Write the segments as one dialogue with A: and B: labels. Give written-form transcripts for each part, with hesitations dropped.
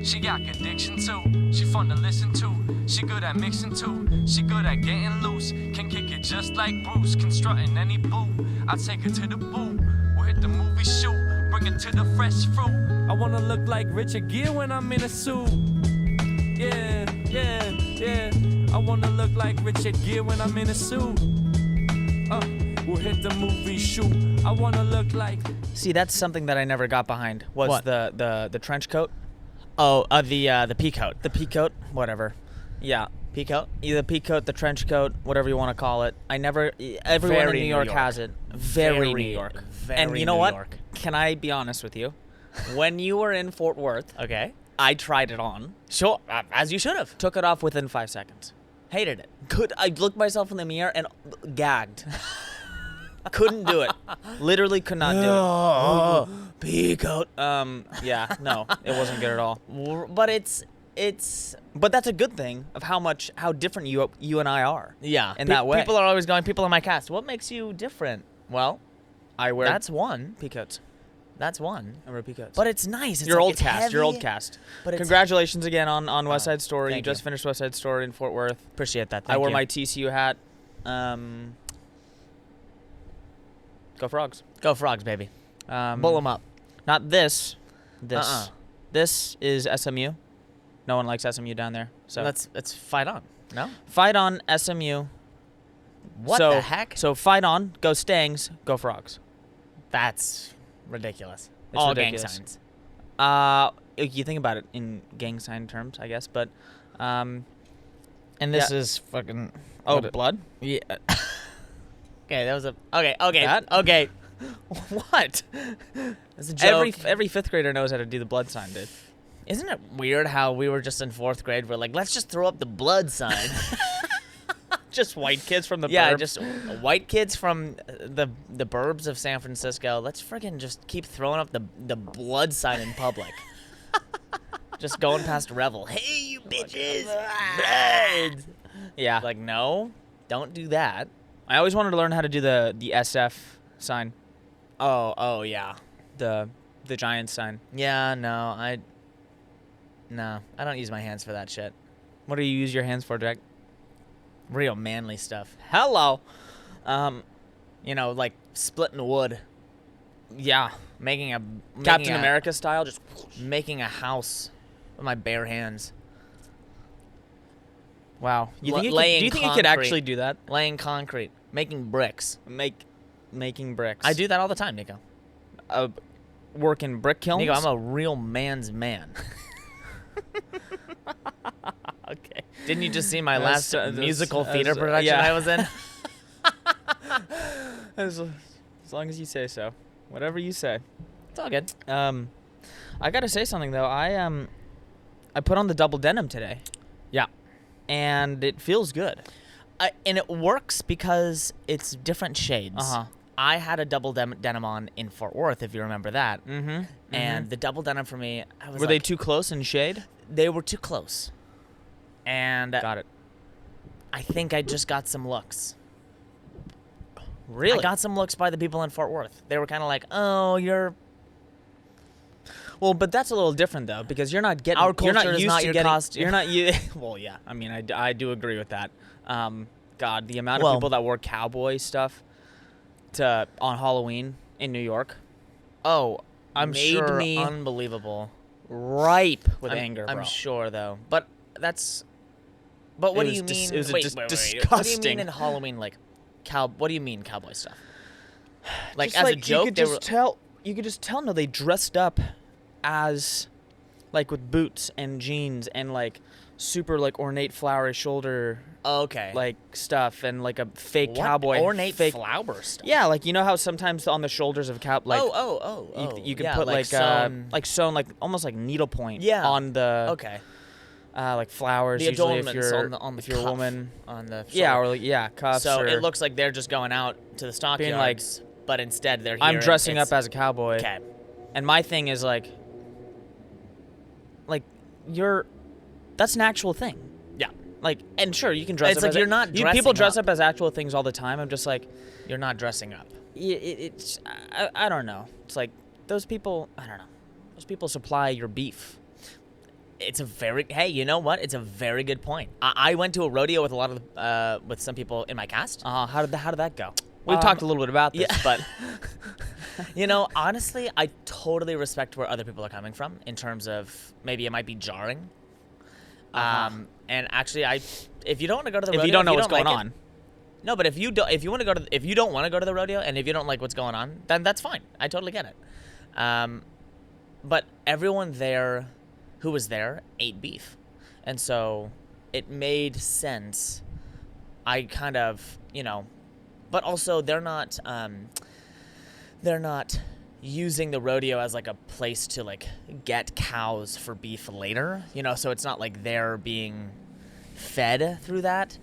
A: She got addiction too. She fun to listen to. She good at mixing too. She good at getting loose. Can kick it just like Bruce. Constructing any boo. I take her to the boo. We'll hit the movie shoot. Bring it to the fresh fruit. I wanna look like Richard Gere when I'm in a suit. Yeah, yeah, yeah. I wanna look like Richard Gere when I'm in a suit. We'll hit the movie shoot. I wanna look like.
B: See, that's something that I never got behind. Was
C: What?
B: the trench coat?
C: Oh, the pea coat.
B: The pea coat, whatever. Yeah,
C: Pea coat?
B: the pea coat, the trench coat, whatever you want to call it. Everyone
C: Very
B: in New
C: New
B: York
C: York.
B: has it. Very New
C: Very,
B: York.
C: very
B: And you know
C: New
B: what?
C: York.
B: Can I be honest with you? When you were in Fort Worth,
C: Okay.
B: I tried it on,
C: Sure, as you should have.
B: took it off within 5 seconds.
C: Hated it.
B: I looked myself in the mirror and gagged. Couldn't do it. Literally could not do it.
C: Oh, pea coat.
B: Yeah, no, it wasn't good at all.
C: But it's
B: But that's a good thing of how different you and I are.
C: yeah.
B: In that way.
C: People are always going, people in my cast, what makes you different? Well,
B: I wear
C: that's one.
B: pea coats.
C: That's one.
B: I wear pea coats.
C: But it's nice. It's
B: your
C: like
B: old
C: it's
B: cast. Your
C: heavy,
B: old cast.
C: But it's
B: Congratulations again on West Side Story. You
C: thank
B: just
C: you.
B: finished West Side Story in Fort Worth.
C: Appreciate that.
B: I
C: Thank
B: wore
C: you.
B: my TCU hat. Go Frogs.
C: Go Frogs, baby.
B: Bull
C: Bull them up.
B: Not this. This.
C: Uh-uh.
B: This is SMU. No one likes SMU down there. So
C: Let's fight on. No?
B: fight on SMU.
C: What
B: So-
C: the heck?
B: So fight on. Go Stangs. Go Frogs.
C: That's ridiculous.
B: It's
C: All
B: ridiculous.
C: gang signs.
B: You think about it in gang sign terms, I guess, but
C: And this
B: Yeah.
C: is fucking.
B: oh,
C: what-
B: blood.
C: Yeah. Okay, that was a. Okay, okay,
B: That?
C: okay.
B: What?
C: That's a joke.
B: Every fifth grader knows how to do the blood sign, dude.
C: Isn't it weird how we were just in 4th grade? We're like, let's just throw up the blood sign.
B: Just white kids from the
C: Yeah,
B: burbs.
C: just white kids from the burbs of San Francisco. Let's friggin' just keep throwing up the blood sign in public. Just going past Revel. Hey, you bitches! Blood!
B: yeah.
C: Like, no, don't do that.
B: I always wanted to learn how to do the SF sign,
C: Oh, yeah.
B: the Giants sign.
C: Yeah, no, I don't use my hands for that shit.
B: What do you use your hands for, Jack?
C: Real manly stuff.
B: Hello.
C: You know, like splitting wood,
B: Yeah.
C: making
B: Captain America style, just
C: making a house with my bare hands,
B: wow. You think
C: laying
B: do you think you could
C: concrete.
B: actually do that?
C: laying concrete, making bricks.
B: Making bricks.
C: I do that all the time, Nico.
B: Work in brick kilns.
C: Nico, I'm a real man's man.
B: okay.
C: Didn't you just see my
B: That's-
C: last musical
B: that's-
C: theater production
B: yeah.
C: I was in?
B: As long as you say so. Whatever you say.
C: It's all good.
B: I gotta say something though. I put on the double denim today.
C: Yeah.
B: And it feels good.
C: And it works because it's different shades.
B: Uh-huh.
C: I had a double denim on in Fort Worth, if you remember that.
B: Mm-hmm.
C: And the double denim for me, I was
B: were they
C: like,
B: too close in shade?
C: they were too close. And
B: Got it.
C: I think I just got some looks.
B: Really?
C: I got some looks by the people in Fort Worth. They were kind of like, "Oh, you're
B: Well, but that's a little different though, because you're not getting.
C: Our
B: you're not
C: culture is
B: used
C: not
B: to
C: your
B: getting,
C: costume.
B: You're not you. Well, yeah. I mean, I do agree with that. God, the amount of
C: Well-
B: people that wore cowboy stuff on Halloween in New York. Oh, I'm
C: made
B: sure
C: me unbelievable."
B: ripe with
C: I'm,
B: anger, bro.
C: I'm sure though. But what
B: It
C: do
B: was
C: you
B: dis-
C: mean?
B: it was
C: wait,
B: just
C: wait, wait, What do you
B: disgusting.
C: mean in Halloween like what do you mean cowboy stuff? Like
B: Just
C: as a joke,
B: you could
C: they
B: just
C: were
B: tell. You could just tell. No, they dressed up as, like, with boots and jeans and like super like ornate flowery shoulder
C: okay.
B: like stuff and like a fake
C: What?
B: cowboy
C: ornate
B: fake.
C: flower stuff.
B: Yeah, like you know how sometimes on the shoulders of like you could
C: yeah,
B: put like
C: sewn.
B: sewn like almost like needlepoint
C: Yeah.
B: on the
C: Okay.
B: like flowers
C: The
B: usually if
C: adornments
B: you're
C: on the
B: if you're a
C: cuff,
B: woman.
C: on the
B: Yeah,
C: shoulder.
B: or like cuffs.
C: So
B: or
C: it looks like they're just going out to the
B: Being like,
C: stockyards, but instead they're here.
B: I'm
C: and
B: dressing
C: it's-
B: up as a cowboy.
C: Okay.
B: And my thing is like that's an actual thing.
C: Yeah.
B: Like, and sure, you can dress
C: It's
B: up
C: like
B: as
C: you're not
B: people
C: dressing
B: dress
C: up.
B: up as actual things all the time. I'm just like,
C: You're not dressing up.
B: it's I don't know. It's like those people, I don't know. Those people supply your beef.
C: It's a very hey, you know what? It's a very good point. I went to a rodeo with a lot of with some people in my cast.
B: How did that go? We've talked a little bit about this,
C: yeah.
B: but
C: You know, honestly, I totally respect where other people are coming from in terms of maybe it might be jarring. And actually, if you don't want to go to the rodeo,
B: if you don't know what's going
C: like
B: on,
C: no, but if you don't want to go to, if you don't want to go to the rodeo, and if you don't like what's going on, then that's fine. I totally get it. But everyone there, who was there, ate beef, and so it made sense. I kind of, but also they're not using the rodeo as like a place to like get cows for beef later, so it's not like they're being fed through that.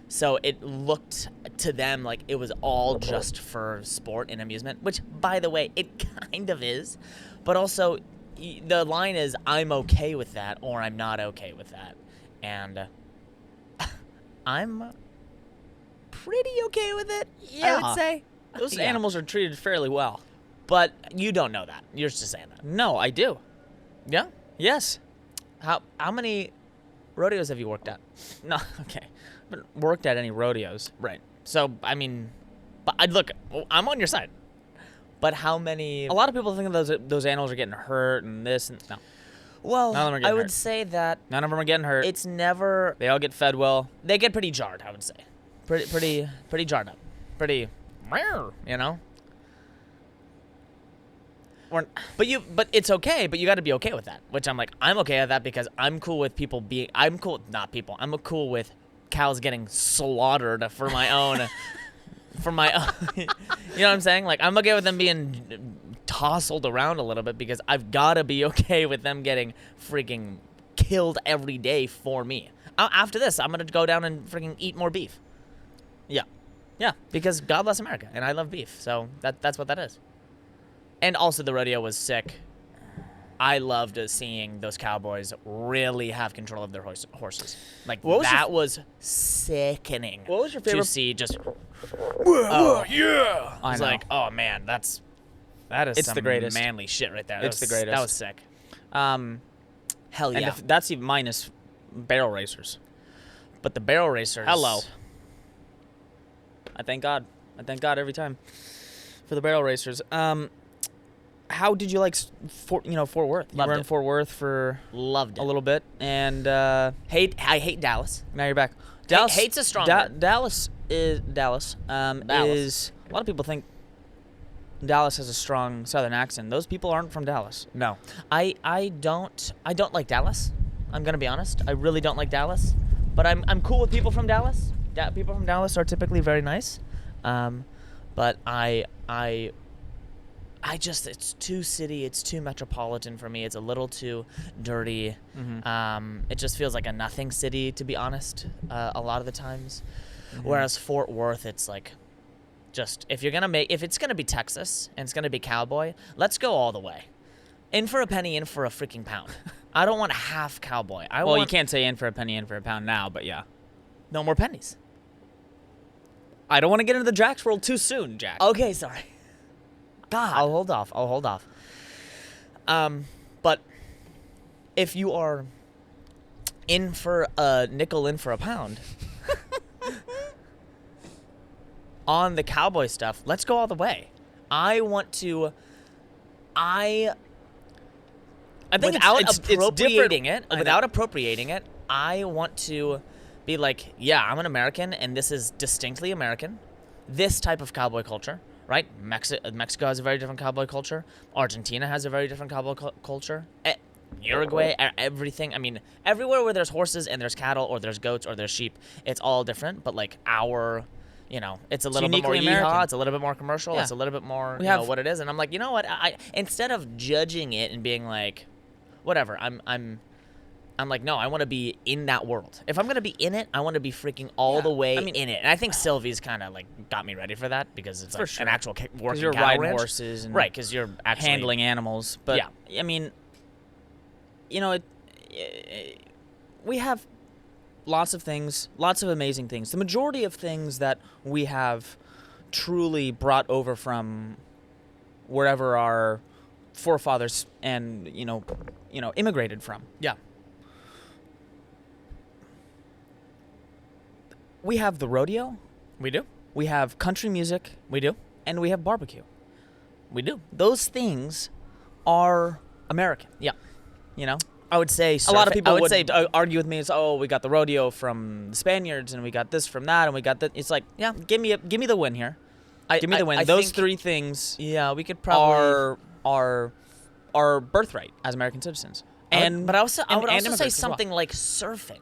C: So it looked to them like it was all just for sport and amusement, which, by the way, it kind of is. But also, the line is, I'm okay with that or I'm not okay with that. And I'm pretty okay with it, I would say.
B: those animals are treated fairly well.
C: But you don't know that. You're just saying that.
B: No, I do.
C: Yeah?
B: Yes.
C: How many rodeos have you worked at?
B: No, okay. I haven't worked at any rodeos.
C: Right. So, I mean, but look, I'm on your side. But how many?
B: A lot of people think those animals are getting hurt and this and no.
C: Well,
B: None of them are getting
C: I would
B: hurt.
C: say that
B: None of them are getting hurt.
C: it's never.
B: They all get fed well.
C: They get pretty jarred, I would say. Pretty jarred up. Pretty, you know. But it's okay. But you got to be okay with that. Which I'm like, I'm okay with that because I'm cool with people being. I'm cool, not people. I'm cool with cows getting slaughtered for my own. For my own, you know what I'm saying? Like, I'm okay with them being tousled around a little bit because I've got to be okay with them getting freaking killed every day for me. After this, I'm going to go down and freaking eat more beef.
B: Yeah.
C: Yeah, because God bless America, and I love beef, so that's what that is. And also, the rodeo was sick. I loved seeing those cowboys really have control of their horses. Like, that was sickening.
B: What was your favorite-
C: To see just...
B: Yeah.
C: I was like, oh, man, that is
B: It's
C: some
B: the greatest.
C: manly shit right there.
B: It's the greatest.
C: That was sick. Hell
B: And
C: yeah.
B: that's even minus barrel racers.
C: But the barrel racers...
B: Hello. I thank God. I thank God every time for the barrel racers. How did you like Fort Worth? You
C: Loved
B: were in
C: it.
B: Fort Worth for
C: Loved it.
B: a little bit, and
C: I hate Dallas.
B: now you're back. Dallas
C: hate's a strong word.
B: Dallas is Dallas. Is a lot of people think Dallas has a strong Southern accent. Those people aren't from Dallas.
C: No. I don't like Dallas. I'm going to be honest. I really don't like Dallas. But I'm cool with people from Dallas. People from Dallas are typically very nice. But I just, it's too city, it's too metropolitan for me. It's a little too dirty.
B: Mm-hmm.
C: It just feels like a nothing city, to be honest, a lot of the times. Whereas Fort Worth, it's like, just, if it's gonna be Texas and it's gonna be cowboy, let's go all the way. In for a penny, in for a freaking pound. I don't want half cowboy.
B: You can't say in for a penny, in for a pound now, but yeah.
C: No more pennies.
B: I don't want to get into the Jack's world too soon, Jack.
C: Okay, sorry. God. I'll hold off. But if you are in for a nickel, in for a pound, on the cowboy stuff, let's go all the way. I think
B: without
C: it's
B: appropriating
C: it,
B: I know.
C: without appropriating it, I want to be like, yeah, I'm an American, and this is distinctly American. This type of cowboy culture, right? Mexico has a very different cowboy culture. Argentina has a very different cowboy culture. Uruguay, everything. I mean, everywhere where there's horses and there's cattle or there's goats or there's sheep, it's all different. But like it's a little bit more
B: uniquely American.
C: yeehaw. It's a little bit more commercial.
B: Yeah.
C: It's a little bit more,
B: We have-
C: what it is. And I'm like, you know what? I instead of judging it and being like, whatever, I'm like, no, I want to be in that world. If I'm gonna be in it, I want to be freaking all the way in it. And I think Sylvie's kind of like got me ready for that because it's
B: For
C: like
B: sure.
C: an actual working
B: you're
C: cattle
B: riding
C: ranch.
B: horses and
C: right? Because you're actually
B: handling animals. But
C: Yeah.
B: I mean, we have lots of things, lots of amazing things. The majority of things that we have truly brought over from wherever our forefathers and immigrated from.
C: Yeah.
B: We have the rodeo,
C: We do.
B: we have country music,
C: We do.
B: and we have barbecue.
C: We do.
B: Those things are American.
C: Yeah.
B: You know,
C: I would say
B: a lot of
C: surfing-
B: people
C: I
B: would
C: say
B: argue with me. It's we got the rodeo from the Spaniards, and we got this from that, and we got that. It's like,
C: Yeah.
B: give me the win here. Give me the win.
C: I
B: Those
C: think-
B: three things
C: Yeah, we could probably
B: are our birthright as American citizens. And
C: but I would also
B: and
C: say
B: immigrants as well.
C: something like surfing.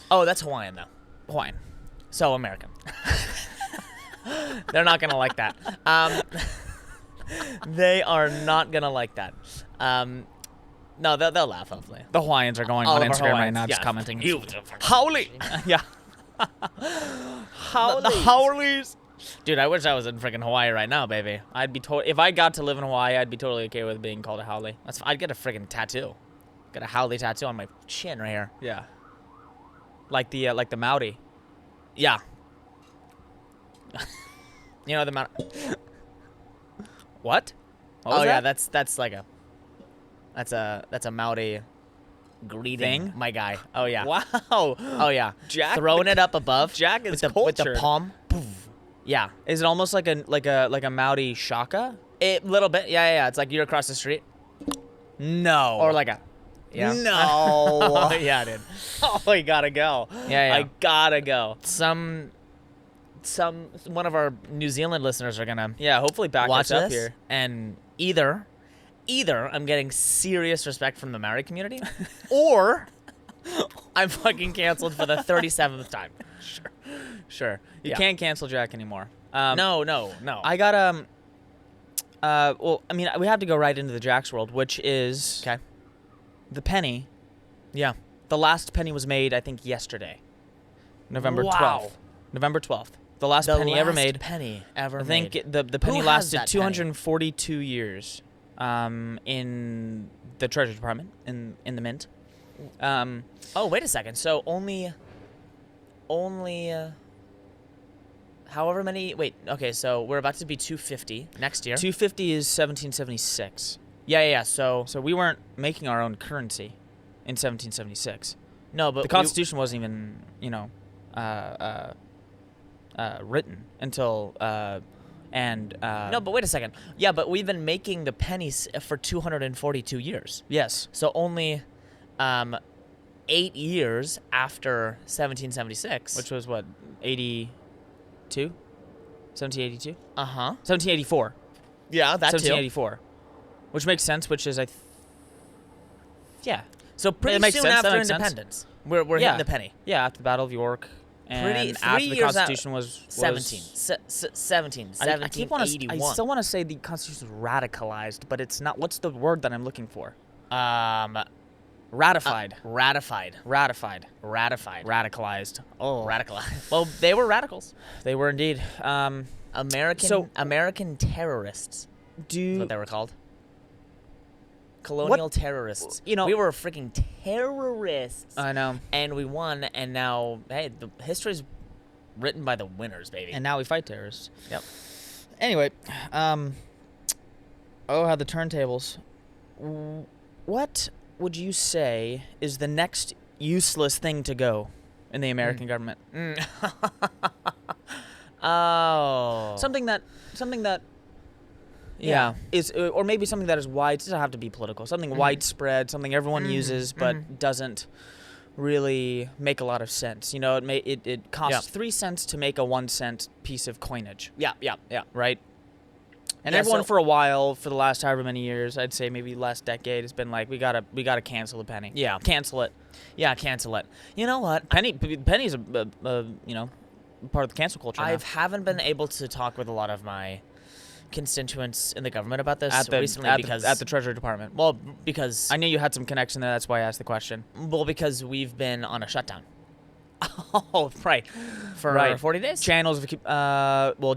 C: Oh, that's Hawaiian though.
B: Hawaiian.
C: So American. They're not gonna like that. They are not gonna like that. No, they'll laugh hopefully.
B: The Hawaiians are going
C: All
B: on
C: of our
B: Instagram right
C: Hawaiians,
B: now, just
C: yeah.
B: commenting.
C: You-
B: Howley. Yeah.
C: The
B: Howleys.
C: Dude, I wish I was in freaking Hawaii right now, baby.
B: I'd be if I got to live in Hawaii, I'd be totally okay with being called a Howley.
C: I'd get a freaking tattoo. Get a howley tattoo on my chin right here.
B: Yeah. Like the Maori.
C: Yeah. You know the amount.
B: What?
C: Oh yeah, that's like a. That's a Maori greeting,
B: Thing?
C: my guy. Oh yeah.
B: Wow.
C: Oh yeah.
B: Jack,
C: Throwing it up above.
B: Jack
C: with
B: is
C: the with the
B: cultured.
C: palm. Poof. Yeah.
B: Is it almost like a Maori shaka?
C: A little bit. Yeah. It's like you're across the street,
B: No.
C: or like a. Yeah.
B: No.
C: Oh, yeah, dude.
B: Oh, I gotta go.
C: Yeah.
B: I gotta go.
C: One of our New Zealand listeners are gonna
B: Yeah, hopefully back
C: watch
B: us up
C: this,
B: here.
C: and either I'm getting serious respect from the Maori community, or I'm fucking canceled for the 37th time.
B: Sure. You
C: Yeah.
B: can't cancel Jack anymore.
C: No.
B: I got well, I mean, we have to go right into the Jack's world, which is
C: Okay.
B: the penny.
C: Yeah.
B: The last penny was made, I think, yesterday, November
C: Wow.
B: 12th. November 12th. The last
C: The
B: penny
C: last
B: ever made.
C: penny ever
B: I think
C: made.
B: the penny
C: has
B: lasted
C: that penny?
B: 242 years in the Treasury Department, in the mint.
C: Oh, wait a second. So only however many. Wait. Okay. So we're about to be 250 next year.
B: 250 is 1776.
C: Yeah. So
B: So we weren't making our own currency in 1776.
C: no, but
B: The Constitution wasn't even, written until
C: no, but wait a second. Yeah, but we've been making the pennies for 242 years.
B: yes,
C: So only 8 years after 1776.
B: which was what, 82, 1782,
C: uh-huh.
B: 1784,
C: Yeah, that too.
B: 1784, which makes sense. Which is yeah,
C: So pretty
B: It makes
C: soon
B: sense, that
C: after
B: makes sense.
C: independence, we're
B: Yeah.
C: hitting the penny.
B: yeah, after the Battle of York, and
C: Pretty-
B: after
C: 3
B: the
C: years out-
B: Constitution was
C: 17. 17.
B: I keep wanna, I
C: 1781.
B: still want to say the Constitution was radicalized, but it's not. What's the word that I'm looking for? Ratified.
C: Ratified.
B: Radicalized.
C: Oh, radicalized. Well, they were radicals.
B: They were indeed.
C: American terrorists. Is what they were called. Colonial terrorists.
B: you know-
C: we were freaking terrorists.
B: I know.
C: And we won, and now, hey, the history's written by the winners, baby.
B: And now we fight terrorists.
C: Yep.
B: Anyway, how the turntables. What would you say is the next useless thing to go in the American government?
C: Oh.
B: Something that yeah, is or maybe something that is wide. It doesn't have to be political. Something widespread, something everyone uses, but doesn't really make a lot of sense. You know, it costs 3 cents to make a 1 cent piece of coinage.
C: Yeah.
B: Right. And
C: Yeah,
B: everyone
C: so-
B: for a while, for the last however many years, I'd say maybe last decade, has been like, we gotta cancel the penny.
C: Yeah.
B: Cancel it.
C: Yeah, cancel it. You know what?
B: Penny's a part of the cancel culture.
C: I
B: now.
C: haven't been able to talk with a lot of my constituents in the government about this
B: at the
C: recently because
B: at the Treasury Department.
C: well, because
B: I knew you had some connection there. That's why I asked the question.
C: because we've been on a shutdown
B: Oh, right.
C: for 40 days.
B: Channels,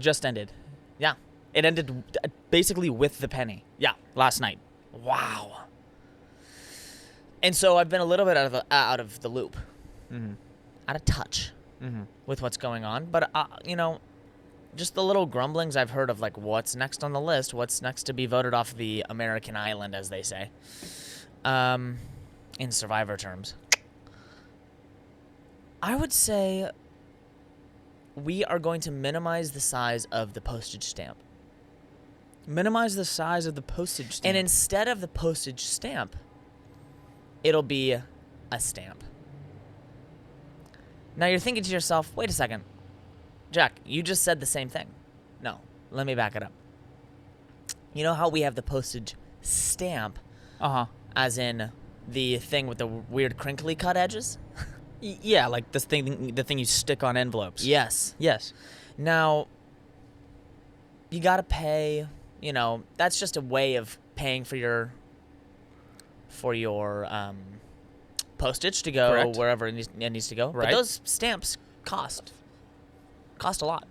B: just ended.
C: Yeah.
B: It ended basically with the penny.
C: Yeah.
B: Last night.
C: Wow. And so I've been a little bit out of the loop,
B: Mm-hmm.
C: out of touch
B: Mm-hmm.
C: with what's going on. But just the little grumblings I've heard of, like, what's next on the list, what's next to be voted off the American island, as they say, in Survivor terms. I would say we are going to minimize the size of the postage stamp.
B: Minimize the size of the postage stamp.
C: And instead of the postage stamp, it'll be a stamp. Now you're thinking to yourself, wait a second. Jack, you just said the same thing. No, let me back it up. You know how we have the postage stamp, as in the thing with the weird crinkly cut edges?
B: Yeah, like the thing you stick on envelopes.
C: Yes.
B: Yes.
C: Now, you gotta pay, that's just a way of paying for your postage to go
B: Correct.
C: wherever it needs to go.
B: Right.
C: But those stamps cost a lot.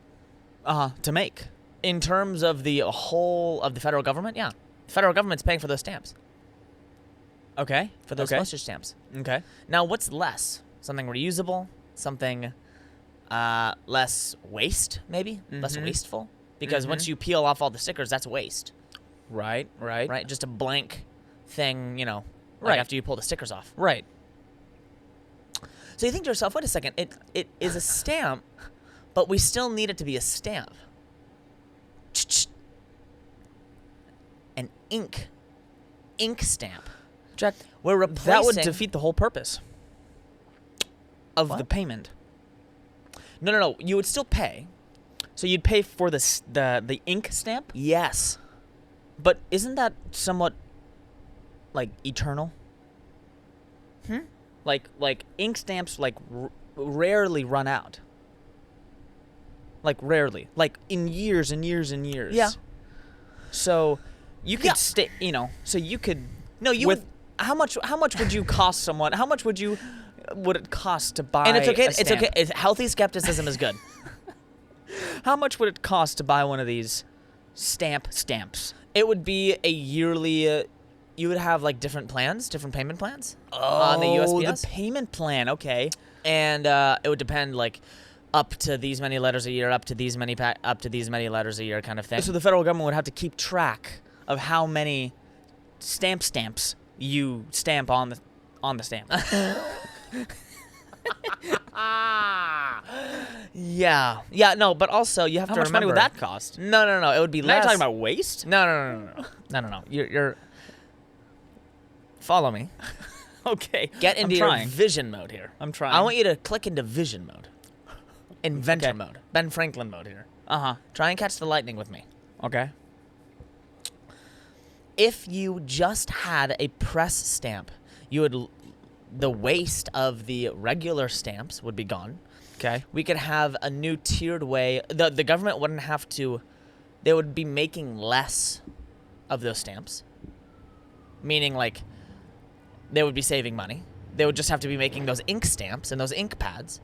B: To make.
C: In terms of the whole of the federal government, yeah. The federal government's paying for those stamps.
B: Okay.
C: For those postage stamps.
B: Okay.
C: Now, what's less? Something reusable? Something less waste, maybe? Less wasteful? Because once you peel off all the stickers, that's waste.
B: Right.
C: Right? Just a blank thing, like
B: Right.
C: after you pull the stickers off.
B: Right.
C: So you think to yourself, wait a second, it is a stamp, but we still need it to be a stamp. An ink stamp.
B: Jack,
C: We're replacing...
B: that would defeat the whole purpose of
C: What?
B: the payment.
C: No. You would still pay.
B: So you'd pay for the ink stamp,
C: Yes.
B: but isn't that somewhat like eternal? Like ink stamps rarely run out. Like rarely, like in years and years and years.
C: Yeah.
B: So you could
C: Yeah.
B: stay, so you could.
C: No, you
B: with
C: would...
B: how much would you cost someone? How much would it cost to buy?
C: And it's okay.
B: a stamp?
C: It's okay. Healthy skepticism is good.
B: How much would it cost to buy one of these stamps?
C: It would be a yearly... you would have, like, different payment plans on the USPS.
B: The payment plan. Okay.
C: And it would depend, like, up to these many letters a year, up to these many letters a year kind of thing.
B: So the federal government would have to keep track of how many stamps you stamp on the stamp.
C: Yeah, no, but also you have
B: How
C: to
B: much
C: remember...
B: money would that cost?
C: No, it would be
B: Now
C: less.
B: you're talking about waste?
C: No. You're... Follow me.
B: Okay.
C: Get into
B: I'm
C: your
B: trying.
C: vision mode here.
B: I'm trying.
C: I want you to click into vision mode. Inventor
B: Okay.
C: mode. Ben Franklin mode here.
B: Uh-huh.
C: Try and catch the lightning with me.
B: Okay.
C: If you just had a press stamp, the waste of the regular stamps would be gone.
B: Okay.
C: We could have a new tiered way. The government wouldn't have to... They would be making less of those stamps. Meaning, like, they would be saving money. They would just have to be making those ink stamps and those ink pads,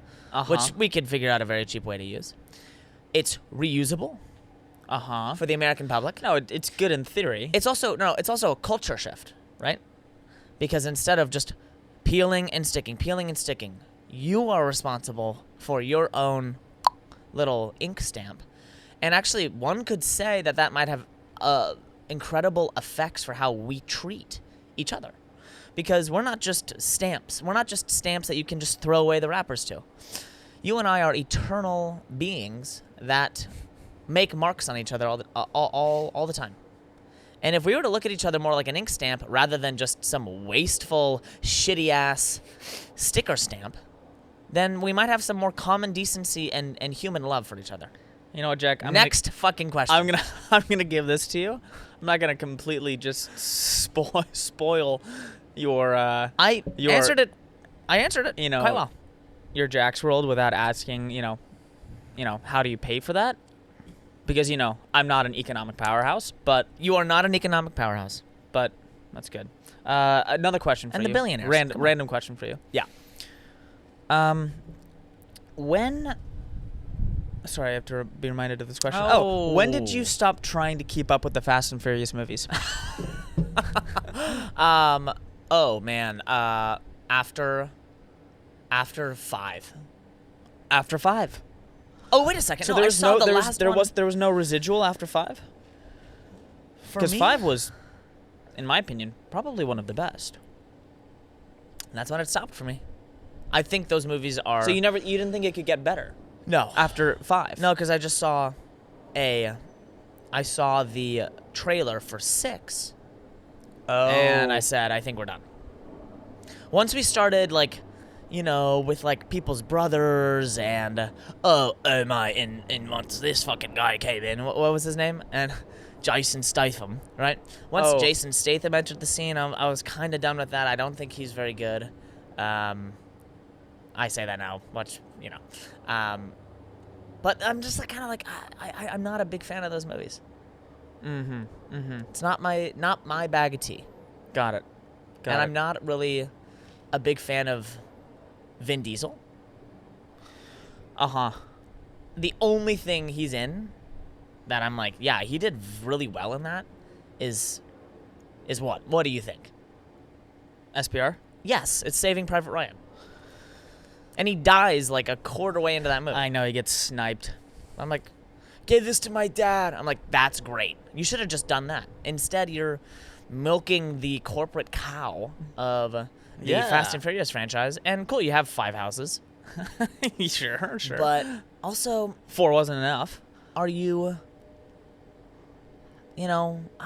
C: which we could figure out a very cheap way to use. It's reusable for the American public.
B: No, it's good in theory.
C: It's also a culture shift, right? Because instead of just peeling and sticking, you are responsible for your own little ink stamp. And actually, one could say that might have incredible effects for how we treat each other. Because we're not just stamps. We're not just stamps that you can just throw away the wrappers to. You and I are eternal beings that make marks on each other all the time. And if we were to look at each other more like an ink stamp rather than just some wasteful, shitty-ass sticker stamp, then we might have some more common decency and human love for each other.
B: You know what, Jack?
C: Next fucking question.
B: I'm gonna give this to you. I'm not gonna completely just spoil your.
C: I answered it.
B: You know,
C: quite well.
B: Your Jack's World without asking. How do you pay for that? Because I'm not an economic powerhouse, but
C: You are not an economic powerhouse.
B: but that's good. Another question for
C: And
B: you.
C: the billionaires, come on.
B: Random question for you.
C: Yeah.
B: When. Sorry, I have to be reminded of this question.
C: Oh.
B: When did you stop trying to keep up with the Fast and Furious movies?
C: Oh man. After 5.
B: After 5.
C: Oh, wait a second.
B: So
C: no, I saw the last one.
B: there was no residual after 5?
C: For
B: Because
C: me?
B: 5 was, in my opinion, probably one of the best.
C: That's when it stopped for me. I think those movies are.
B: So you didn't think it could get better
C: No.
B: after 5?
C: No, because I just saw I saw the trailer for 6.
B: Oh.
C: And I said, I think we're done. Once we started, like, with, like, people's brothers and, and once this fucking guy came in, what was his name? And Jason Statham, right? Once
B: Oh.
C: Jason Statham entered the scene, I was kind of done with that. I don't think he's very good. I say that now, much, but I'm just like, kind of like, I'm not a big fan of those movies. It's not my bag of tea.
B: Got it.
C: And I'm not really a big fan of Vin Diesel.
B: Uh-huh.
C: The only thing he's in that I'm like, yeah, he did really well in that is what? What do you think?
B: SPR?
C: Yes, it's Saving Private Ryan. And he dies like a quarter way into that movie.
B: I know, he gets sniped.
C: I'm like, give this to my dad. I'm like, that's great. You should have just done that. Instead, you're milking the corporate cow of the Fast and Furious franchise. And cool, you have 5 houses.
B: Sure.
C: But also,
B: 4 wasn't enough.
C: are you, I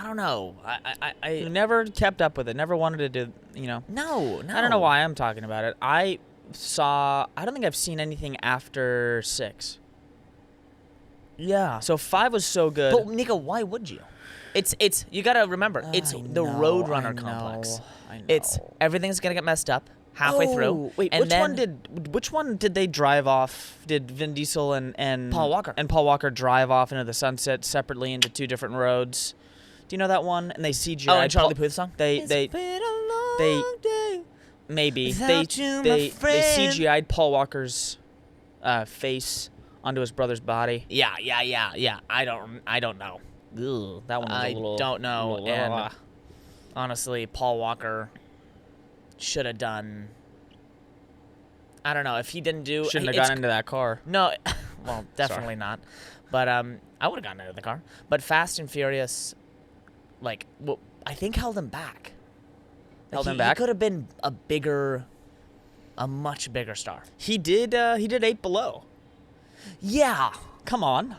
C: don't know.
B: I never kept up with it. Never wanted to do,
C: No.
B: I don't know why I'm talking about it. I don't think I've seen anything after 6.
C: Yeah.
B: So 5 was so good.
C: But Nico, why would you? It's you gotta remember, it's
B: I
C: the
B: know,
C: Roadrunner
B: I know,
C: complex.
B: I know.
C: It's everything's gonna get messed up halfway through.
B: Wait,
C: and
B: which one did they drive off? Did Vin Diesel and
C: Paul Walker.
B: and Paul Walker drive off into the sunset separately into 2 different roads? Do you know that one? And they CGI.
C: Oh, and Charlie Puth song?
B: They maybe they CGI'd Paul Walker's face onto his brother's body.
C: Yeah. I don't know.
B: Ugh, that one was
C: I
B: a little.
C: don't know.
B: little-
C: And honestly, Paul Walker should have done. I don't know if he didn't do.
B: Shouldn't have
C: it's-
B: gotten into that car.
C: No, well, definitely not. But I would have gotten out of the car. But Fast and Furious, like, I think held him back.
B: Held him
C: He
B: back?
C: could have been a much bigger star.
B: He did 8 Below.
C: Yeah,
B: Come on.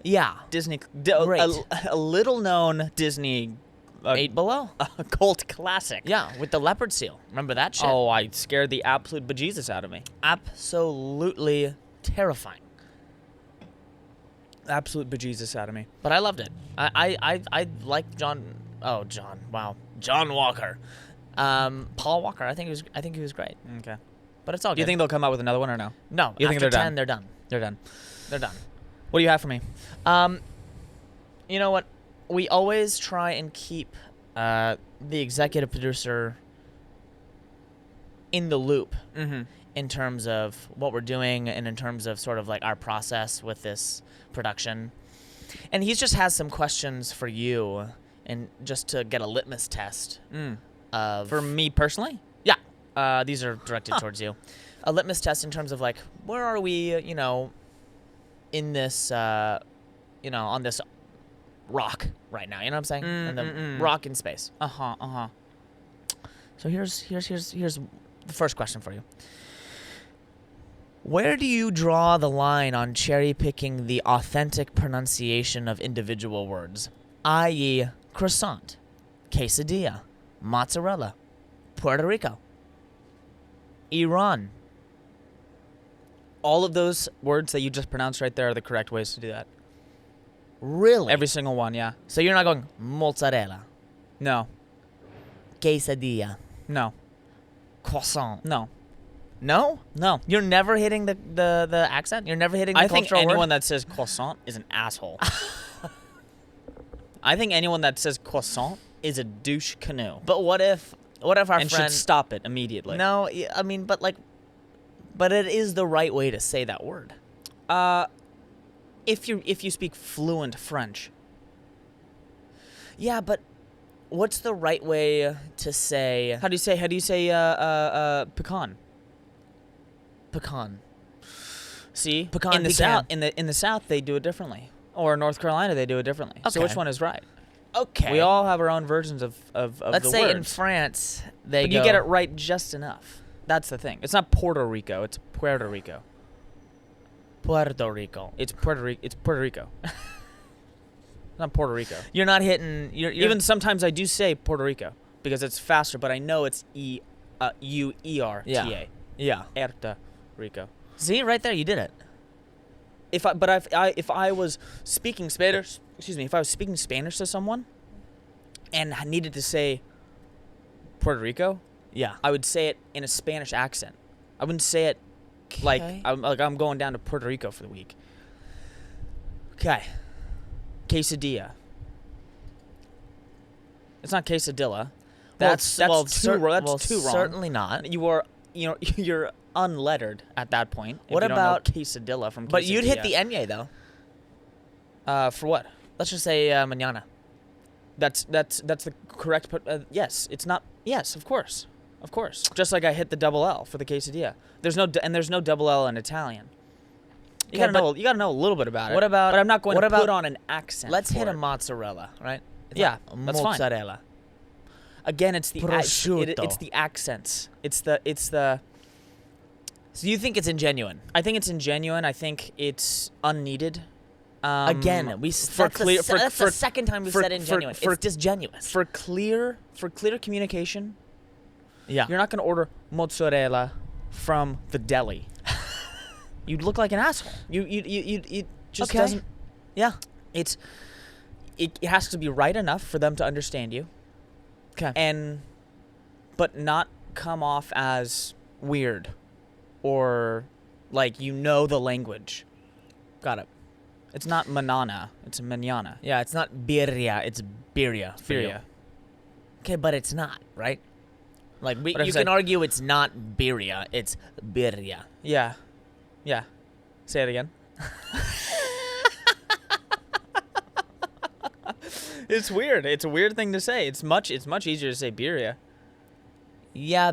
C: yeah.
B: Disney.
C: Great.
B: A little known Disney
C: 8 Below.
B: cult classic.
C: Yeah, with the leopard seal. Remember that shit?
B: Oh, I scared the absolute bejesus out of me.
C: Absolutely terrifying.
B: Absolute bejesus out of me.
C: But I loved it. I like John. Oh, John. Wow, John Walker. Paul Walker. I think he was great.
B: Okay.
C: But it's all good.
B: Do you think they'll come out with another one or no?
C: No.
B: You think
C: after
B: they're
C: 10,
B: done?
C: they're done.
B: They're done.
C: They're done.
B: What do you have for me?
C: You know what? We always try and keep the executive producer in the loop
B: Mm-hmm.
C: in terms of what we're doing and in terms of sort of like our process with this production. And he just has some questions for you and just to get a litmus test of...
B: For me personally?
C: Yeah. These are directed towards you. A litmus test in terms of like, where are we, in this, on this rock right now. You know what I'm saying? And the rock in space.
B: Uh-huh.
C: So here's the first question for you. Where do you draw the line on cherry picking the authentic pronunciation of individual words, i.e., croissant, quesadilla, mozzarella, Puerto Rico, Iran?
B: All of those words that you just pronounced right there are the correct ways to do that.
C: Really?
B: Every single one, yeah.
C: So you're not going mozzarella,
B: No.
C: quesadilla,
B: No.
C: croissant?
B: No.
C: No?
B: No.
C: You're never hitting the accent? You're never hitting the
B: I think
C: cultural
B: anyone
C: word?
B: that says croissant is an asshole. I think anyone that says croissant is a douche canoe.
C: But what if our
B: And
C: friend...
B: should stop it immediately.
C: No, I mean, but it is the right way to say that word.
B: If you speak fluent French.
C: Yeah, but what's the right way to say
B: How do you say pecan?
C: pecan?
B: See,
C: Pecan,
B: in the
C: pecan.
B: south, in the South, they do it differently, or North Carolina, they do it differently. So
C: Okay.
B: which one is right?
C: Okay.
B: We all have our own versions of
C: Let's
B: the
C: say
B: words.
C: in France they
B: But
C: go.
B: you get it right just enough. That's the thing. It's not Puerto Rico. It's Puerto Rico.
C: Puerto Rico.
B: It's Puerto Rico. It's Puerto Rico. It's not Puerto Rico.
C: You're not hitting. You're
B: Even sometimes I do say Puerto Rico because it's faster, but I know it's U-E-R-T-A.
C: Yeah.
B: Puerto Rico.
C: See, right there, you did it.
B: If I was speaking Spanish, if I was speaking Spanish to someone, and I needed to say Puerto Rico,
C: Yeah.
B: I would say it in a Spanish accent. I wouldn't say it like
C: Okay.
B: I'm going down to Puerto Rico for the week. Okay. Quesadilla. It's not quesadilla. That's too wrong.
C: Certainly not.
B: You're unlettered at that point.
C: What
B: if you
C: about-
B: don't know quesadilla from quesadilla?
C: But you'd hit the enye though.
B: For what?
C: Let's just say mañana.
B: That's the correct. Yes, it's not. Yes, of course. Just like I hit the double L for the quesadilla. There's no double L in Italian. You
C: Okay,
B: gotta know a little bit about it.
C: what about-
B: But I'm not going
C: what
B: to
C: about-
B: put on an accent.
C: Let's
B: for
C: hit a
B: it.
C: mozzarella, right? It's
B: Yeah,
C: not
B: that's fine.
C: mozzarella.
B: Again, it's the
C: Prosciutto.
B: it's the accents. It's the.
C: So you think it's ingenuine?
B: I think it's ingenuine. I think it's unneeded.
C: Again, that's the second time we said ingenuine. It's disingenuous.
B: For clear communication.
C: Yeah.
B: You're not going to order mozzarella from the deli. You'd look like an asshole. You just
C: Okay.
B: doesn't.
C: Yeah.
B: It has to be right enough for them to understand you,
C: Okay.
B: but not come off as weird, or like the language.
C: Got it.
B: It's not manana. It's manana.
C: Yeah, it's not birria. It's birria. for you.
B: Birria.
C: Okay, but it's not, right? Like
B: But if
C: you
B: it's
C: can
B: like-
C: argue it's not birria. It's birria.
B: Yeah. Say it again. It's weird. It's a weird thing to say. It's much easier to say birria.
C: Yeah.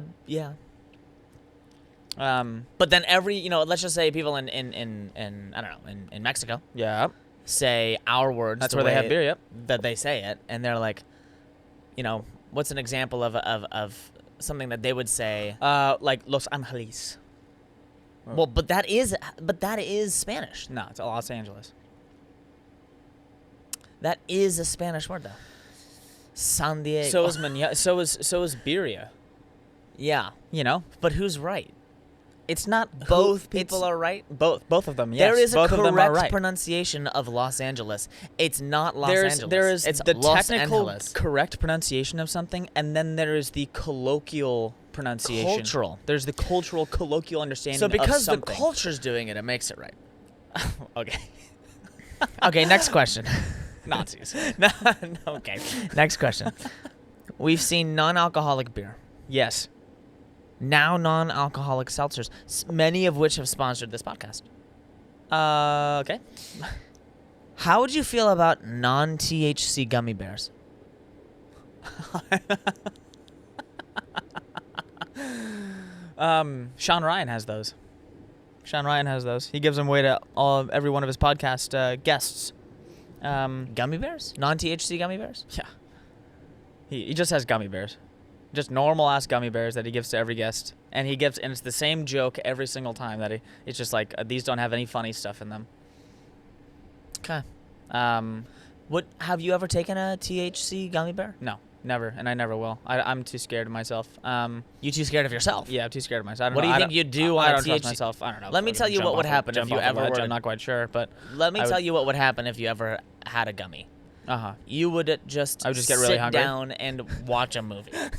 B: Um.
C: But then let's just say people in I don't know in Mexico
B: Yeah.
C: say our words.
B: That's
C: the
B: where they have
C: way
B: beer. Yep.
C: that they say it, and they're like, what's an example of something that they would say?
B: Like Los Angeles.
C: Well, but that is Spanish.
B: No, it's Los Angeles.
C: That is a Spanish word though. San Diego.
B: So is So is birria.
C: yeah, but who's right?
B: It's not
C: Both people are right.
B: Both of them. Yes.
C: There is a
B: both of them are
C: correct
B: right.
C: pronunciation of Los Angeles. It's not Los Angeles.
B: There is
C: it's
B: the
C: Los
B: technical
C: Angeles.
B: correct pronunciation of something, and then there is the colloquial pronunciation.
C: Cultural.
B: There's the cultural colloquial understanding.
C: So because
B: of
C: the
B: something.
C: culture's doing it makes it right.
B: Okay.
C: Okay, next question.
B: Nazis.
C: No, okay. Next question. We've seen non-alcoholic beer.
B: Yes.
C: Now non-alcoholic seltzers, many of which have sponsored this podcast.
B: Okay.
C: How would you feel about non-THC gummy bears?
B: Sean Ryan has those. He gives them away to every one of his podcast guests.
C: Gummy bears? Non-THC gummy bears?
B: Yeah. He just has gummy bears. Just normal ass gummy bears that he gives to every guest. And it's the same joke every single time it's just like, these don't have any funny stuff in them.
C: Okay. What have you ever taken a THC gummy bear?
B: No, never, and I never will. I'm too scared of myself.
C: You too scared of yourself?
B: Yeah, I'm too scared of myself. I don't
C: What
B: know.
C: do you
B: I
C: think
B: don't-
C: you'd do
B: I
C: on a
B: don't trust
C: THC
B: myself. I don't know.
C: Let me
B: Fucking
C: tell you
B: jump
C: what would
B: off a-
C: happen if
B: jump
C: you
B: off a
C: ever
B: ledge.
C: were to-
B: I'm not quite sure, but
C: Let me
B: I
C: tell
B: would-
C: you what would happen if you ever had a gummy.
B: uh-huh.
C: You would just
B: I would just get really
C: sit
B: hungry.
C: down and watch a movie.
B: I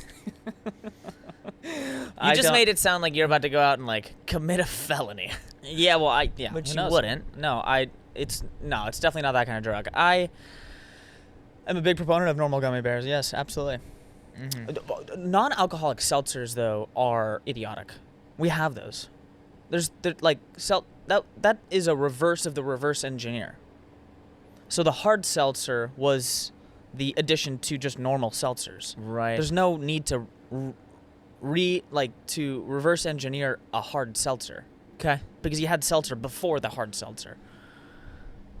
C: You just
B: don't-
C: made it sound like you're about to go out and like commit a felony.
B: Yeah, well,
C: But
B: who
C: you
B: knows?
C: wouldn't.
B: No, it's definitely not that kind of drug. I am a big proponent of normal gummy bears. Yes, absolutely. Non-alcoholic seltzers though are idiotic. We have those. That is a reverse of the reverse engineer. So the hard seltzer was the addition to just normal seltzers.
C: Right.
B: There's no need to reverse engineer a hard seltzer.
C: Okay.
B: because you had seltzer before the hard seltzer.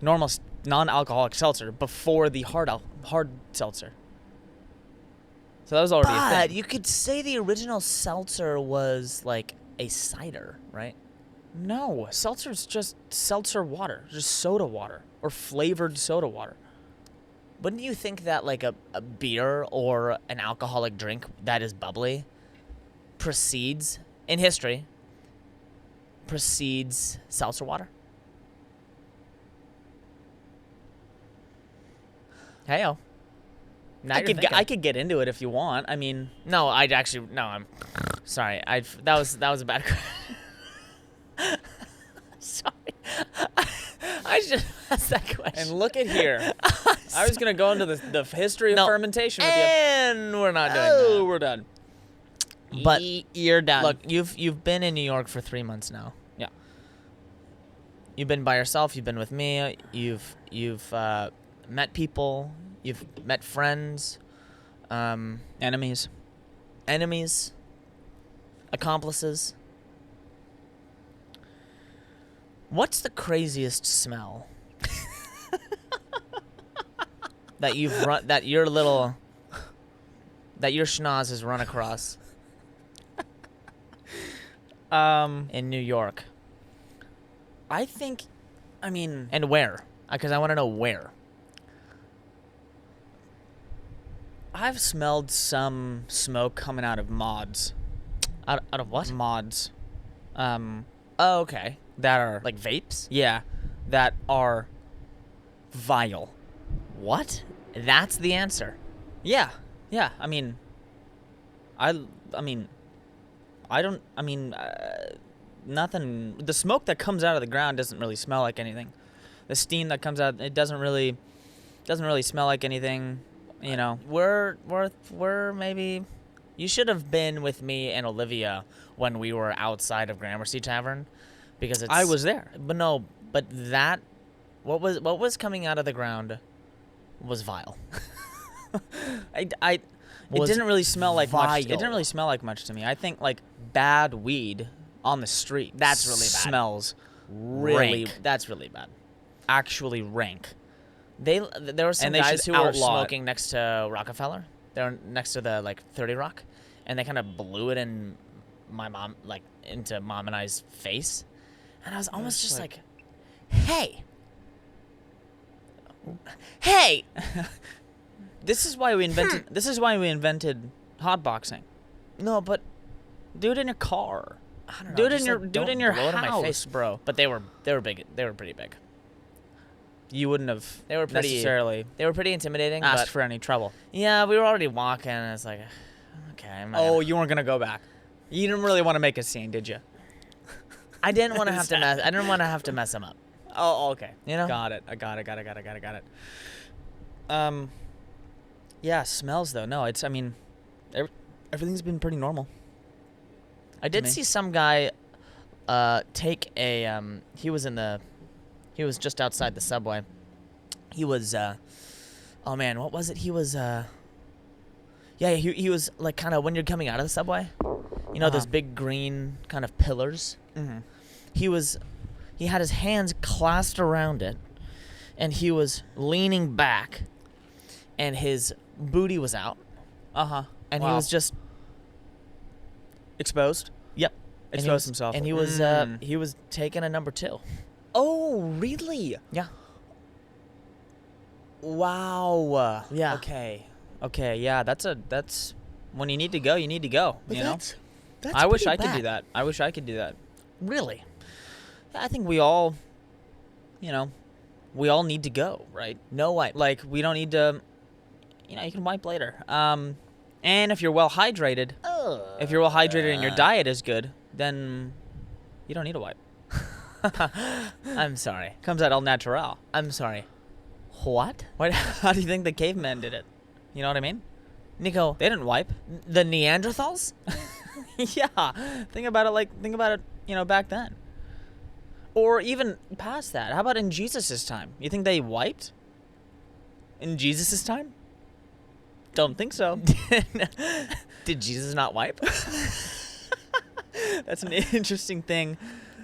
B: Normal non-alcoholic seltzer before the hard seltzer. So that was already a
C: But
B: thing.
C: you could say the original seltzer was like a cider, right?
B: No, seltzer's just seltzer water, just soda water or flavored soda water.
C: Wouldn't you think that like a beer or an alcoholic drink that is bubbly precedes, in history, precedes seltzer water? Hey-o. Now
B: I
C: you're
B: could
C: thinking.
B: I could get into it if you want. I mean,
C: No, I'd actually no. I'm sorry. That was a bad question. Sorry. I should ask that question.
B: and look at here. I was gonna go into the history of
C: No.
B: fermentation with you.
C: And we're not doing
B: Oh,
C: that.
B: we're done.
C: But
B: You're done.
C: look, you've been in New York for 3 months now.
B: Yeah.
C: You've been by yourself. You've been with me. You've met people. You've met friends,
B: Enemies.
C: enemies, accomplices. What's the craziest smell that you've run that your schnoz has run across in New York?
B: I think, I mean,
C: And where? Because I want to know where.
B: I've smelled some smoke coming out of mods.
C: Out of what?
B: Mods.
C: Oh, okay.
B: That are
C: Like vapes?
B: yeah, that are vile.
C: What? That's the answer.
B: Yeah. Yeah, I mean I mean nothing. The smoke that comes out of the ground doesn't really smell like anything. The steam that comes out, it doesn't really smell like anything, you know.
C: We're maybe. You should have been with me and Olivia when we were outside of Gramercy Tavern, because it's.
B: I was there.
C: But no, but that, what was coming out of the ground, was vile.
B: It
C: Was
B: didn't really smell like much. It
C: vile.
B: didn't really smell like much to me. I think like bad weed on the street.
C: That's really bad.
B: Smells
C: Really,
B: rank.
C: that's really bad.
B: Actually rank.
C: There were some
B: And they
C: guys
B: should
C: who were
B: outlaw it.
C: smoking next to Rockefeller. They were next to the 30 Rock, and they kind of blew it in into Mom and I's face, and I was almost
B: was
C: just
B: like-
C: hey, hey.
B: This is why we invented. This is why we invented hotboxing.
C: No, but
B: Do it in your car.
C: I don't know.
B: Do it in
C: just,
B: your
C: like,
B: do it
C: don't
B: in your
C: blow it in my
B: house,
C: face.
B: bro.
C: But they were big. They were pretty big.
B: You wouldn't have
C: They were pretty
B: necessarily
C: They were pretty intimidating.
B: asked
C: But
B: for any trouble.
C: yeah, we were already walking, and it's like, okay. I'm not
B: Oh,
C: gonna-
B: you weren't gonna go back. You didn't really want to make a scene, did you?
C: I didn't want to have to mess. I didn't want to have to mess them up.
B: Oh, okay.
C: You know?
B: Got it. I got it. Yeah, smells though. No, it's. I mean, everything's been pretty normal.
C: I did
B: me.
C: see some guy take a he was just outside the subway. He was oh man, what was it? He was he was like kind of when you're coming out of the subway. You know those big green kind of pillars?
B: Mm-hmm.
C: He had his hands clasped around it, and he was leaning back, and his booty was out, and he was just
B: exposed.
C: yep. And
B: Exposed himself.
C: And he was taking a number 2.
B: Oh, really?
C: Yeah.
B: Wow.
C: Yeah.
B: Okay. Yeah. That's when you need to go. You need to go. You know.
C: That's
B: I wish
C: pretty
B: I could do
C: bad.
B: that. I wish I could do that.
C: Really?
B: I think we all, we all need to go, right?
C: No wipe.
B: Like we don't need to. You can wipe later. And if you're well hydrated, and your diet is good, then you don't need a wipe.
C: I'm sorry.
B: Comes out al natural.
C: I'm sorry. What?
B: How do you think the cavemen did it? You know what I mean?
C: Nico,
B: They didn't wipe.
C: the Neanderthals?
B: Yeah. Think about it, back then. Or even past that. How about in Jesus' time? You think they wiped? In Jesus' time? Don't think so.
C: Did Jesus not wipe?
B: That's an interesting thing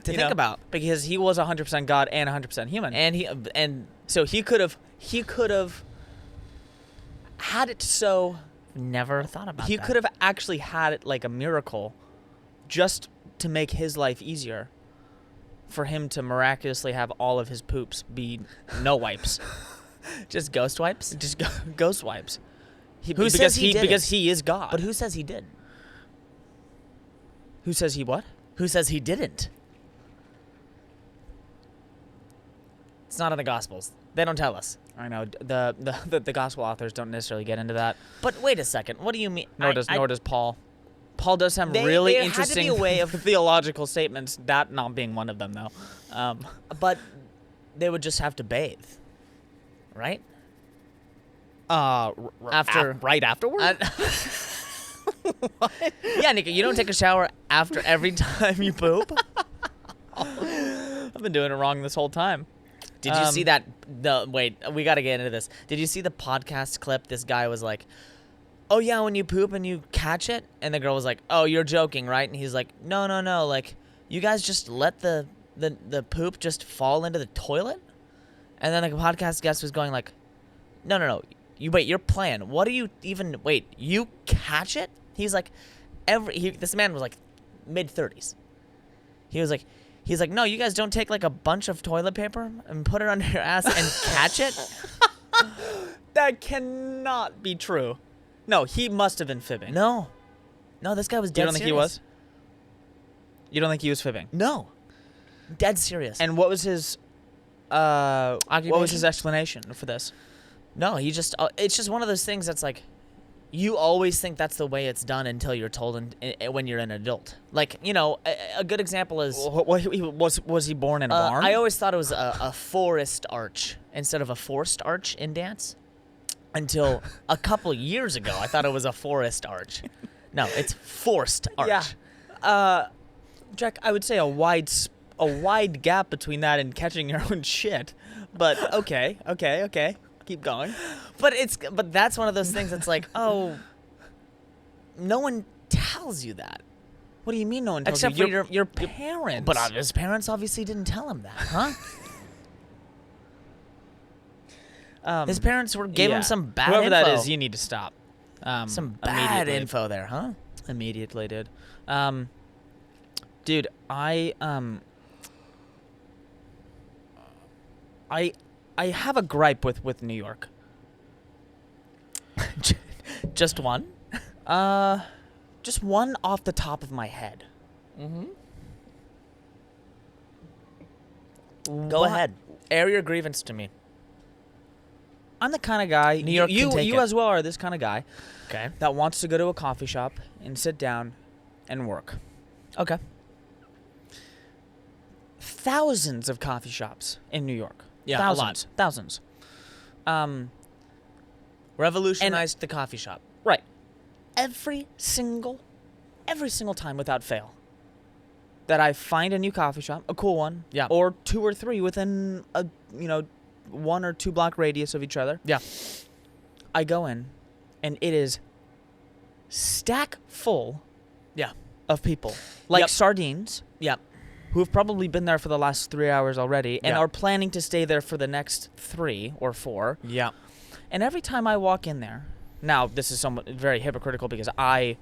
C: to
B: you
C: think
B: know,
C: about.
B: because he was 100% God and 100% human.
C: And
B: So he could have had it so
C: never thought about
B: he
C: that.
B: could have actually had it like a miracle just to make his life easier, for him to miraculously have all of his poops be no wipes.
C: just ghost wipes.
B: Just ghost wipes.
C: Who says he did
B: because
C: it?
B: he is God.
C: But who says he did?
B: Who says he what?
C: Who says he didn't? It's not in the Gospels. They don't tell us.
B: I know the gospel authors don't necessarily get into that.
C: But wait a second. What do you mean?
B: Nor does Paul. Paul does have
C: There
B: really
C: had to be
B: interesting
C: a way of-
B: theological statements. That not being one of them, though.
C: But they would just have to bathe, right?
B: Right afterward.
C: Yeah, Nika, you don't take a shower after every time you poop.
B: I've been doing it wrong this whole time.
C: Did you see that? Wait, we got to get into this. Did you see the podcast clip? This guy was like, "Oh yeah, when you poop and you catch it," and the girl was like, "Oh, you're joking, right?" And he's like, "No, like you guys just let the poop just fall into the toilet," and then the podcast guest was going like, "No, your plan. What do you even wait? You catch it?" He's like, this man was like mid-30s. He's like, "No, you guys don't take like a bunch of toilet paper and put it under your ass and catch it?"
B: That cannot be true. No, he must have been fibbing.
C: No, this guy was dead
B: You don't think he
C: serious.
B: was? You don't think he was fibbing?
C: No, dead serious.
B: And what was his
C: Occupation?
B: explanation for this?
C: No, he just it's just one of those things that's like, you always think that's the way it's done until you're told when you're an adult. Like, you know, a good example is...
B: Was he born in a barn?
C: I always thought it was a forest arch instead of a forced arch in dance. Until a couple years ago, I thought it was a forest arch. No, it's forced arch.
B: Yeah. Jack, I would say a wide gap between that and catching your own shit. But okay. Keep going.
C: But that's one of those things that's like, oh, no one tells you that.
B: What do you mean no one tells
C: Except
B: you?
C: for
B: your parents.
C: But his parents obviously didn't tell him that, huh? His parents gave him some bad
B: Whoever
C: info.
B: that is, you need to stop.
C: Some bad
B: immediately.
C: info there, huh?
B: Immediately, dude. Dude, I have a gripe with New York.
C: Just one?
B: Just one off the top of my head.
C: Go ahead. Air your grievance to me.
B: I'm the kind of guy.
C: New York
B: you
C: can take
B: you
C: it.
B: as well are this kind of guy
C: Okay.
B: that wants to go to a coffee shop and sit down and work.
C: Okay.
B: Thousands of coffee shops in New York.
C: Yeah, a lot.
B: Thousands.
C: Revolutionized the coffee shop.
B: Right. Every single time without fail that I find a new coffee shop, a cool one,
C: Yeah.
B: or two or three within a 1 or 2 block radius of each other.
C: Yeah.
B: I go in and it is stack full
C: Yeah.
B: of people like
C: Yep.
B: sardines
C: Yep.
B: who have probably been there for the last 3 hours already and
C: Yeah.
B: are planning to stay there for the next 3 or 4.
C: Yeah.
B: And every time I walk in there, now this is somewhat very hypocritical because I've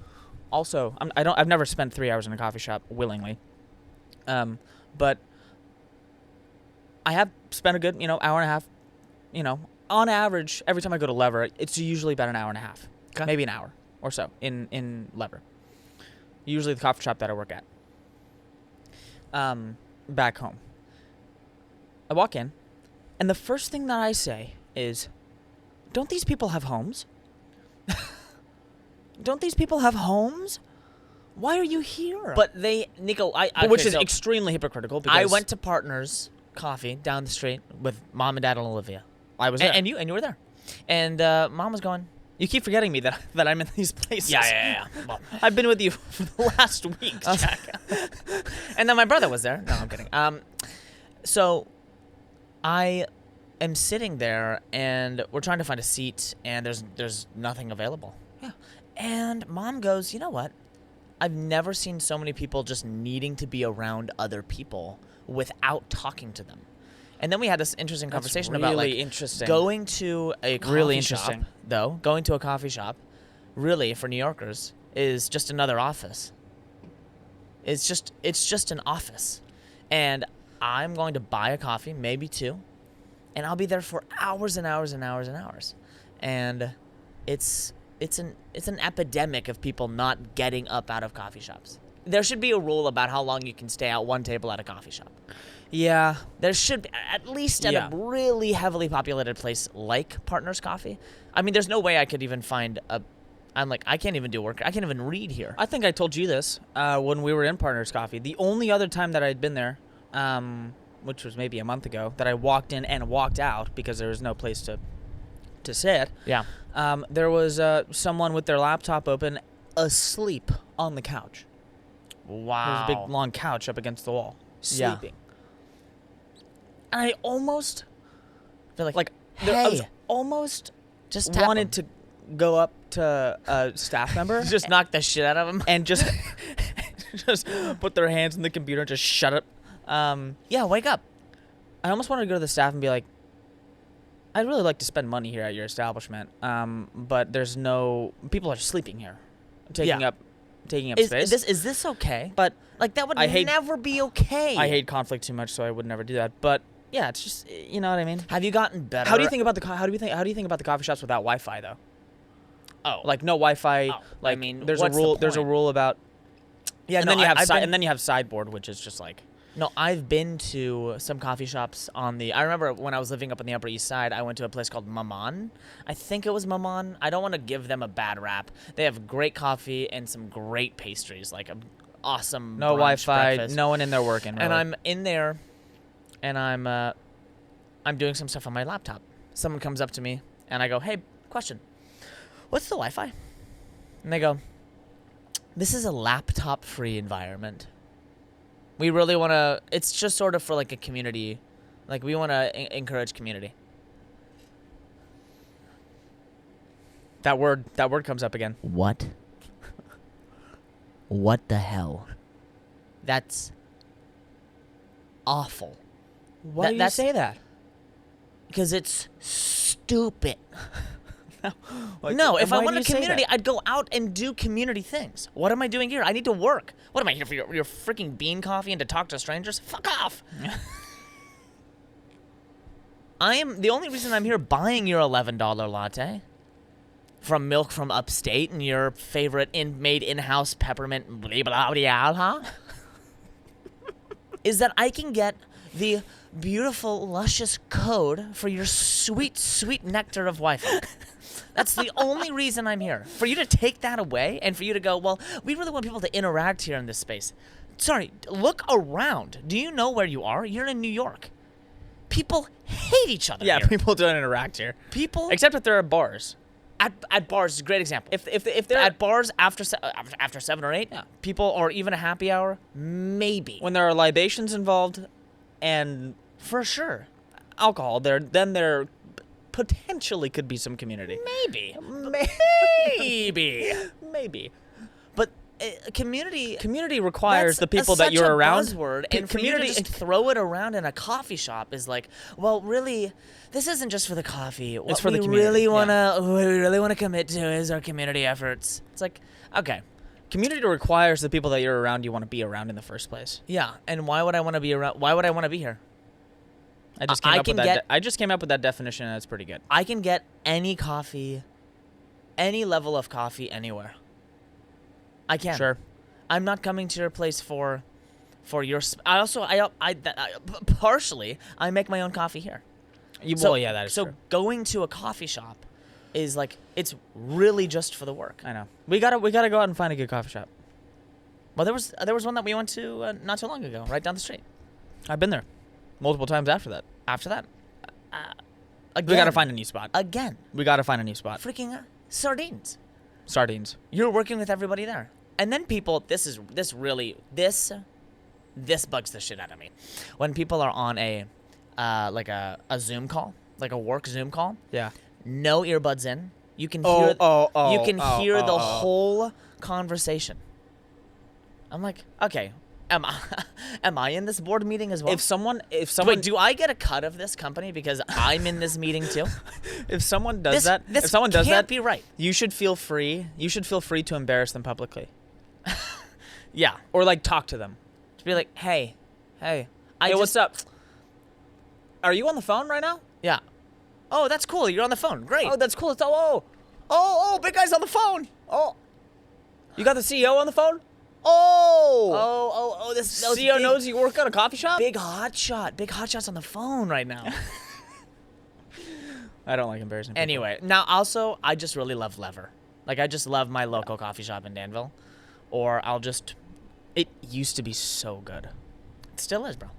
B: never spent 3 hours in a coffee shop willingly, but I have spent a good hour and a half. On average, every time I go to Lever, it's usually about an hour and a half,
C: Okay.
B: maybe an hour or so in Lever. Usually the coffee shop that I work at. Back home, I walk in, and the first thing that I say is, "Don't these people have homes? Don't these people have homes? Why are you here?"
C: But Nico,
B: Which is extremely hypocritical. Because
C: I went to Partners Coffee down the street with Mom and Dad and Olivia.
B: I was there.
C: And you were there. And Mom was going,
B: You keep forgetting me that I'm in these places.
C: yeah. Well,
B: I've been with you for the last week, Jack.
C: and then my brother was there. No, I'm kidding. So I am sitting there, and we're trying to find a seat, and there's nothing available.
B: Yeah.
C: And Mom goes, "You know what? I've never seen so many people just needing to be around other people without talking to them. And then we had this interesting conversation about like
B: interesting.
C: going to a coffee
B: Really
C: shop.
B: interesting.
C: Though going to a coffee shop, really for New Yorkers, is just another office. It's just an office, and I'm going to buy a coffee, maybe 2, and I'll be there for hours and hours and hours and hours, and it's an epidemic of people not getting up out of coffee shops. There should be a rule about how long you can stay at one table at a coffee shop.
B: Yeah.
C: There should be, at least at a really heavily populated place like Partners Coffee. I mean, there's no way I could even find I can't even do work. I can't even read here.
B: I think I told you this when we were in Partners Coffee. The only other time that I'd been there, which was maybe a month ago, that I walked in and walked out because there was no place to sit.
C: Yeah.
B: There was someone with their laptop open, asleep on the couch.
C: Wow.
B: There was a big long couch up against the wall,
C: Yeah.
B: sleeping. And I almost
C: feel
B: I
C: hey,
B: was almost
C: just tap
B: wanted to go up to a staff member
C: just knock the shit out of him.
B: and just put their hands in the computer and just shut up.
C: Yeah, wake up.
B: I almost wanted to go to the staff and be like, I'd really like to spend money here at your establishment, but there's no people are sleeping here, taking up space.
C: Is this okay?
B: But
C: like that would
B: I
C: never be okay.
B: I hate conflict too much, so I would never do that. But yeah, it's just, you know what I mean.
C: Have you gotten better?
B: How do you think about how do you think about the coffee shops without Wi-Fi though?
C: Oh,
B: Like no Wi-Fi.
C: Oh,
B: like
C: I mean,
B: there's
C: what's
B: a
C: the
B: rule. There's a
C: point?
B: rule about.
C: Yeah,
B: and
C: no,
B: then you have
C: I've
B: and then you have sideboard, which is just like.
C: No, I've been to some coffee shops on the... I remember when I was living up on the Upper East Side, I went to a place called Maman. I think it was Maman. I don't want to give them a bad rap. They have great coffee and some great pastries, like an awesome
B: No
C: brunch
B: Wi-Fi,
C: breakfast.
B: no one in there working. Really.
C: And I'm in there, and I'm doing some stuff on my laptop. Someone comes up to me, and I go, "Hey, question. What's the Wi-Fi?" And they go, "This is a laptop-free environment. We really want to, it's just sort of for like a community, like we want to encourage community."
B: that word comes up again.
C: What? What the hell? That's awful.
B: Why do you say that?
C: Because it's stupid.
B: Like,
C: No, if I
B: why do
C: wanted
B: you
C: a
B: say
C: community,
B: that?
C: I'd go out and do community things. What am I doing here? I need to work. What am I here for? Your freaking bean coffee and to talk to strangers? Fuck off. I am the only reason I'm here buying your $11 latte from Milk from Upstate and your favorite made in-house peppermint blah blah blah, huh? Is that I can get the beautiful, luscious code for your sweet, sweet nectar of Wi-Fi. That's the only reason I'm here. For you to take that away and for you to go, well, we really want people to interact here in this space. Sorry, look around. Do you know where you are? You're in New York. People hate each other
B: Yeah,
C: here.
B: people don't interact here,
C: People
B: except if they're at bars.
C: at bars is a great example.
B: If they're
C: At bars after 7 or 8,
B: Yeah.
C: people, or even a happy hour, maybe.
B: when there are libations involved, and
C: For sure.
B: alcohol, there potentially could be some community.
C: Maybe.
B: Maybe.
C: But community
B: Community requires the people
C: that's
B: that you're
C: such a
B: around.
C: buzzword,
B: Co-
C: and for you to
B: community-
C: just throw it around in a coffee shop is like, well, really, this isn't just for the coffee. What
B: for the
C: we
B: community,
C: really wanna commit to is our community efforts. It's like, okay,
B: Community requires the people that you're around you want to be around in the first place.
C: yeah. And why would I want to be around? Why would I want to be here?
B: I just
C: I
B: came up
C: can
B: with that.
C: get-
B: I just came up with that definition, and it's pretty good.
C: I can get any coffee, any level of coffee anywhere. I can.
B: Sure.
C: I'm not coming to your place for your. I also partially I make my own coffee here.
B: Well, yeah, that is
C: so
B: true.
C: going to a coffee shop is like it's really just for the work.
B: I know. We gotta go out and find a good coffee shop.
C: Well, there was one that we went to not too long ago, right down the street.
B: I've been there multiple times after that.
C: After that,
B: We gotta find a new spot.
C: again.
B: We gotta find a new spot.
C: Freaking sardines.
B: Sardines.
C: You're working with everybody there, and then people. This bugs the shit out of me. When people are on a like a Zoom call, like a work Zoom call,
B: Yeah.
C: no earbuds in. You can
B: Oh,
C: hear
B: oh, oh,
C: you can
B: oh,
C: hear
B: oh,
C: the
B: oh.
C: whole conversation. I'm like, okay, am I in this board meeting as well?
B: If someone
C: Wait, do I get a cut of this company because I'm in this meeting too?
B: if someone does
C: This
B: if someone does
C: can't
B: that,
C: be right.
B: you should feel free to embarrass them publicly.
C: Yeah,
B: Or like talk to them.
C: to be like, hey,
B: Hey, what's up? Are you on the phone right now?
C: Yeah. Oh, that's cool. You're on the phone. Great.
B: Oh, that's cool. Big guy's on the phone. Oh, you got the CEO on the phone? Oh,
C: This
B: CEO
C: big,
B: knows you work at a coffee shop?
C: big hotshot. Big hotshot's on the phone right now.
B: I don't like embarrassing people.
C: Anyway, now also, I just really love Lever. Like, I just love my local coffee shop in Danville. Or I'll just...
B: It used to be so good.
C: It still is, bro.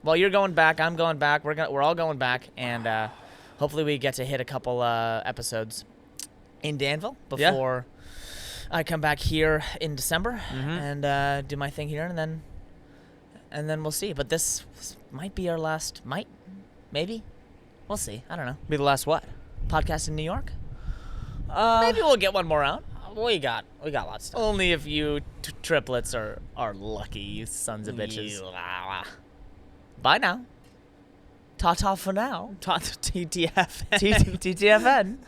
C: Well, you're going back. I'm going back. We're all going back. And hopefully we get to hit a couple episodes in Danville before I come back here in December and do my thing here. And then we'll see. But this might be our last... Maybe? We'll see. I don't know.
B: Be the last what?
C: Podcast in New York? Maybe we'll get one more out.
B: We got lots of stuff.
C: Only if you triplets are lucky, you sons of bitches. Bye now. Ta-ta for now.
B: TTF.
C: TTFN.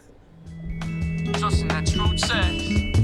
A: Trusting that truth says.